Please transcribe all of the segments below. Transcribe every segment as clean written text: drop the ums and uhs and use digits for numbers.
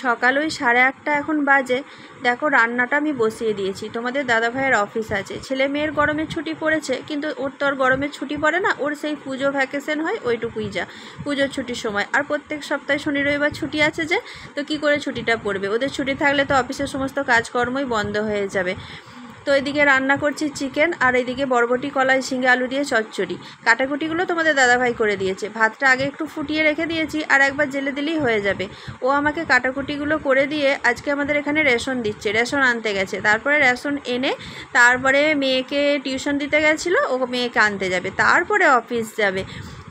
সকাল ওই 8:30 এখন বাজে। দেখো রান্নাটা আমি বসিয়ে দিয়েছি। তোমাদের দাদাভাইয়ের অফিস আছে, ছেলে মেয়ের গরমের ছুটি পড়েছে, কিন্তু ওর তো আর গরমের ছুটি পড়ে না, ওর সেই পুজো ভ্যাকেশন হয় ওইটুকুই যা, পুজোর ছুটির সময়। আর প্রত্যেক সপ্তাহে শনি রবিবার ছুটি আছে যে, তো কী করে ছুটিটা পড়বে? ওদের ছুটি থাকলে তো অফিসের সমস্ত কাজকর্মই বন্ধ হয়ে যাবে। তো এদিকে রান্না করছি চিকেন, আর এদিকে বরবটি কলাই ঝিঙে আলু দিয়ে চচ্চড়ি। কাটাকুটিগুলো তোমাদের দাদাভাই করে দিয়েছে। ভাতটা আগে একটু ফুটিয়ে রেখে দিয়েছি, আর একবার জেলে দিলেই হয়ে যাবে। ও আমাকে কাটাকুটিগুলো করে দিয়ে আজকে আমাদের এখানে রেশন দিচ্ছে, রেশন আনতে গেছে। তারপরে রেশন এনে তারপরে মেয়েকে টিউশন দিতে গেছিলো, ও মেয়েকে আনতে যাবে, তারপরে অফিস যাবে।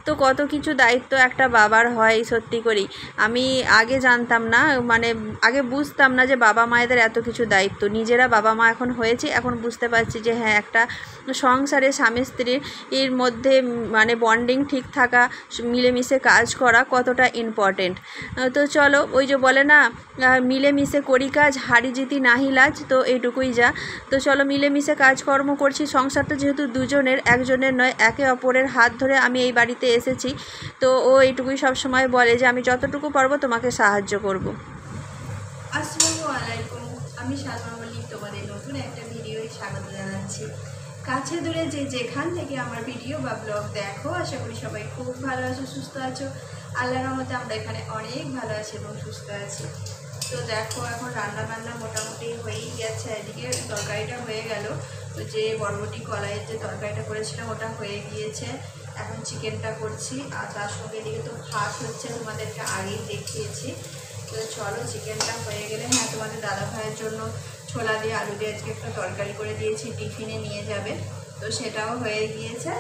তো কত কিছু দায়িত্ব একটা বাবার হয়, সত্যি করেই আমি আগে জানতাম না, মানে আগে বুঝতাম না যে বাবা মায়েদের এত কিছু দায়িত্ব। নিজেরা বাবা মা এখন হয়েছি, এখন বুঝতে পারছি যে হ্যাঁ, একটা সংসারে স্বামী স্ত্রীর মধ্যে মানে বন্ডিং ঠিক থাকা, মিলেমিশে কাজ করা কতটা ইম্পর্টেন্ট। তো চলো, ওই যে বলে না, মিলেমিশে করি কাজ, হারি জিতি নাহি লাজ, তো এইটুকুই যা। তো চলো, মিলেমিশে কাজকর্ম করছি। সংসারটা যেহেতু দুজনের, একজনের নয়, একে অপরের হাত ধরে আমি এই বাড়িতে এসেছি। তো ও এইটুকুই সব সময় বলে যে আমি যতটুকু পারবো তোমাকে সাহায্য করব। আসসালামু আলাইকুম, আমি সালমা মল্লিক তোমাদের নতুন একটা ভিডিওয় স্বাগত জানাচ্ছি। কাছে দূরে যে যেখান থেকে আমার ভিডিও বা ব্লগ দেখো, আশা করি সবাই খুব ভালো আছো, সুস্থ আছো। আল্লাহর রহমতে আমরা এখানে অনেক ভালো আছি এবং সুস্থ আছি। তো দেখো, এখন রান্না বান্না মোটামুটি হয়েই গেছে। এদিকে তরকারিটা হয়ে গেল, তো যে বরবটি কলাইয়ের যে তরকারিটা করেছিলাম ওটা হয়ে গিয়েছে। এখন চিকেনটা করছি, আর তার সঙ্গে এদিকে তো ভাত হচ্ছে, তোমাদেরকে আগেই দেখিয়েছি। তো চলো, চিকেনটা হয়ে গেলে, হ্যাঁ, তোমাদের দাদা ভাইয়ের জন্য ছোলা দিয়ে আলু দিয়ে আজকে একটা তরকারি করে দিয়েছি, টিফিনে নিয়ে যাবে, তো সেটাও হয়ে গিয়েছে।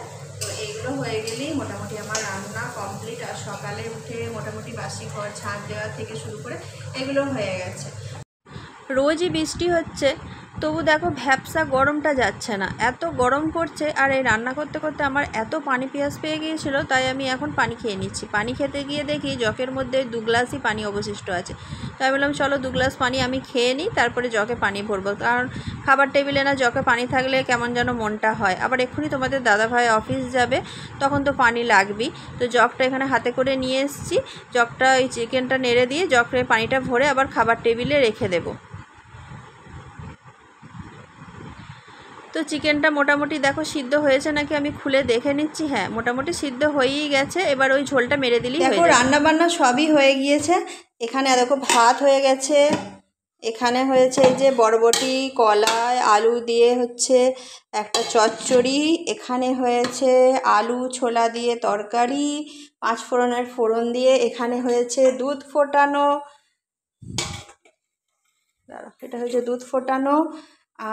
তো এইগুলো হয়ে গেলেই মোটামুটি আমার রান্না কমপ্লিট। আর সকালে উঠে মোটামুটি বাসি ঘর ঝাঁট দেওয়া থেকে শুরু করে এগুলো হয়ে গেছে। রোজই বৃষ্টি হচ্ছে, তবু দেখো ভ্যাপসা গরমটা যাচ্ছে না, এত গরম পড়ছে। আর এই রান্না করতে করতে আমার এত পানি পিয়াস পেয়ে গিয়েছিল, তাই আমি এখন পানি খেয়ে নিচ্ছি। পানি খেতে গিয়ে দেখি জকের মধ্যে 2 গ্লাসই পানি অবশিষ্ট আছে। তাই বললাম চলো 2 গ্লাস পানি আমি খেয়ে নিই, তারপরে জকে পানি ভরবো। কারণ খাবার টেবিলে না জকে পানি থাকলে কেমন যেন মনটা হয়। আবার এক্ষুনি তোমাদের দাদাভাই অফিস যাবে, তখন তো পানি লাগবেই। তো জগটা এখানে হাতে করে নিয়ে এসেছি। জগটা ওই চিকেনটা নেড়ে দিয়ে জগে পানিটা ভরে আবার খাবার টেবিলে রেখে দেবো। তো চিকেনটা মোটামুটি দেখো সিদ্ধ হয়েছে নাকি আমি খুলে দেখে নিচ্ছি। হ্যাঁ, মোটামুটি সিদ্ধ হয়েই গেছে। এবার ওই ঝোলটা মেরে দিলেই হয়ে যাবে। রান্না বান্না সবই হয়ে গিয়েছে। এখানে দেখো ভাত হয়ে গেছে, এখানে হয়েছে এই যে বরবটি কলাই আলু দিয়ে হচ্ছে একটা চচ্চড়ি, এখানে হয়েছে আলু ছোলা দিয়ে তরকারি 5 ফোড়নের ফোড়ন দিয়ে, এখানে হয়েছে দুধ ফোটানো, এটা হচ্ছে দুধ ফোটানো,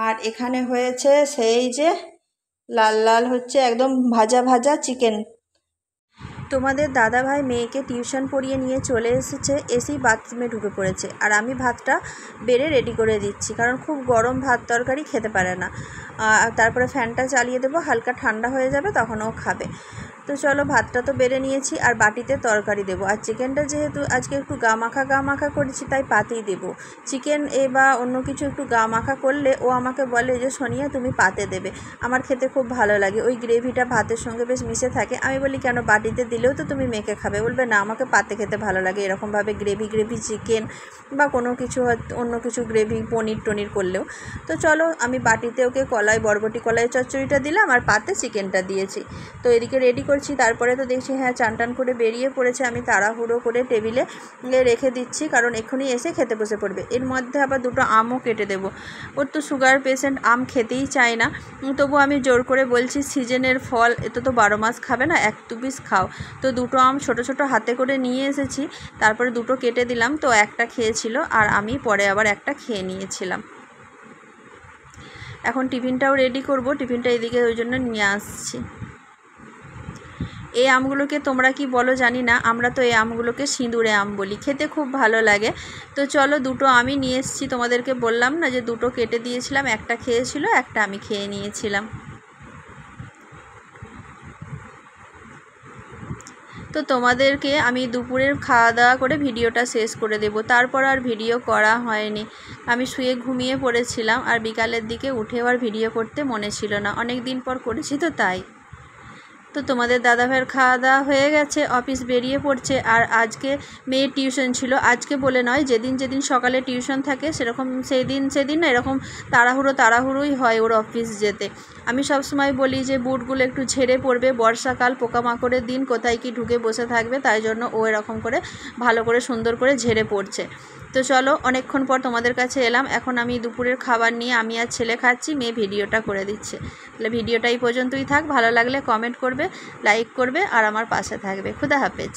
আর এখানে হয়েছে সেই যে লাল লাল হচ্ছে একদম ভাজা ভাজা চিকেন। তোমাদের দাদাভাই মেয়েকে টিউশন পড়িয়ে নিয়ে চলে এসেছে, এসেই বাথরুমে ঢুকে পড়েছে। আর আমি ভাতটা বেড়ে রেডি করে দিচ্ছি, কারণ খুব গরম ভাত তরকারি খেতে পারে না। তারপরে ফ্যানটা চালিয়ে দেবো, হালকা ঠান্ডা হয়ে যাবে, তখন ও খাবে। তো চলো, ভাতটা তো বেড়ে নিয়েছি, আর বাটিতে তরকারি দেবো। আর চিকেনটা যেহেতু আজকে একটু গা মাখা করেছি, তাই পাতেই দেবো। চিকেন বা অন্য কিছু একটু গা মাখা করলে ও আমাকে বলে যে সোনিয়া তুমি পাতে দেবে, আমার খেতে খুব ভালো লাগে, ওই গ্রেভিটা ভাতের সঙ্গে বেশ মিশে থাকে। আমি বলি কেন, বাটিতে দিলেও তো তুমি মেখে খাবে। বলবে না, আমাকে পাতে খেতে ভালো লাগে, এরকমভাবে গ্রেভি চিকেন বা কোনো কিছু অন্য কিছু গ্রেভি পনির টনির করলেও। তো চলো, আমি বাটিতে ওকে বরবটি কলাই চচ্চড়িটা দিলাম, আর পাতে চিকেনটা দিয়েছি। তো এদিকে রেডি করছি। তারপরে তো দেখছি হ্যাঁ, চান করে বেরিয়ে পড়েছে। আমি তাড়াহুড়ো করে টেবিলে রেখে দিচ্ছি, কারণ এক্ষুনি এসে খেতে বসে পড়বে। এর মধ্যে আবার 2টো আমও কেটে দেবো। ওর তো সুগার পেশেন্ট, আম খেতেই চায় না, তবু আমি জোর করে বলছি সিজনের ফল, এত তো 12 মাস খাবে না, 1-2 পিস খাও। তো 2টো আম ছোট ছোট হাতে করে নিয়ে এসেছি, তারপরে 2টো কেটে দিলাম। তো একটা খেয়েছিল, আর আমি পরে আবার একটা খেয়ে নিয়েছিলাম। এখন টিফিনটাও রেডি করব, টিফিনটা এদিকে ওই জন্য নিয়ে আসছি। এই আমগুলোকে তোমরা কি বলো জানি না, আমরা তো এই আমগুলোকে সিঁদুরে আম বলি, খেতে খুব ভালো লাগে। তো চলো, 2টো আমি নিয়ে এসেছি, তোমাদেরকে বললাম না যে 2টো কেটে দিয়েছিলাম, একটা খেয়েছিল, একটা আমি খেয়ে নিয়েছিলাম। তো তোমাদেরকে আমি দুপুরের খাওয়া দাওয়া করে ভিডিওটা শেষ করে দেব, তারপর আর ভিডিও করা হয়নি। আমি শুয়ে ঘুমিয়ে পড়েছিলাম, আর বিকালের দিকে উঠেও আর ভিডিও করতে মনে ছিল না, অনেক দিন পর করেছি তো তাই। তো তোমাদের দাদাভাইয়ের খাওয়া দাওয়া হয়ে গেছে, অফিস বেরিয়ে পড়ছে। আর আজকে মেয়ের টিউশন ছিল, আজকে বলে নয়, যেদিন যেদিন সকালে টিউশন থাকে সেরকম সেদিন না এরকম তাড়াহুড়োই হয় ওর অফিস যেতে। আমি সব সময় বলি যে বুটগুলো একটু ঝেড়ে পড়বে, বর্ষাকাল, পোকামাকড়ের দিন, কোথায় কি ঢুকে বসে থাকবে, তাই জন্য ও এরকম করে ভালো করে সুন্দর করে ঝেড়ে পড়ছে। তো চলো, অনেকক্ষণ পর তোমাদের কাছে এলাম। এখন আমি দুপুরের খাবার নিয়ে আমি আর ছেলে খাচ্ছি, মেয়ে ভিডিওটা করে দিচ্ছে। তাহলে ভিডিওটা এই পর্যন্তই থাক, ভালো লাগলে কমেন্ট করবে, লাইক করবে আর আমার পাশে থাকবে। খুদা হাফেজ।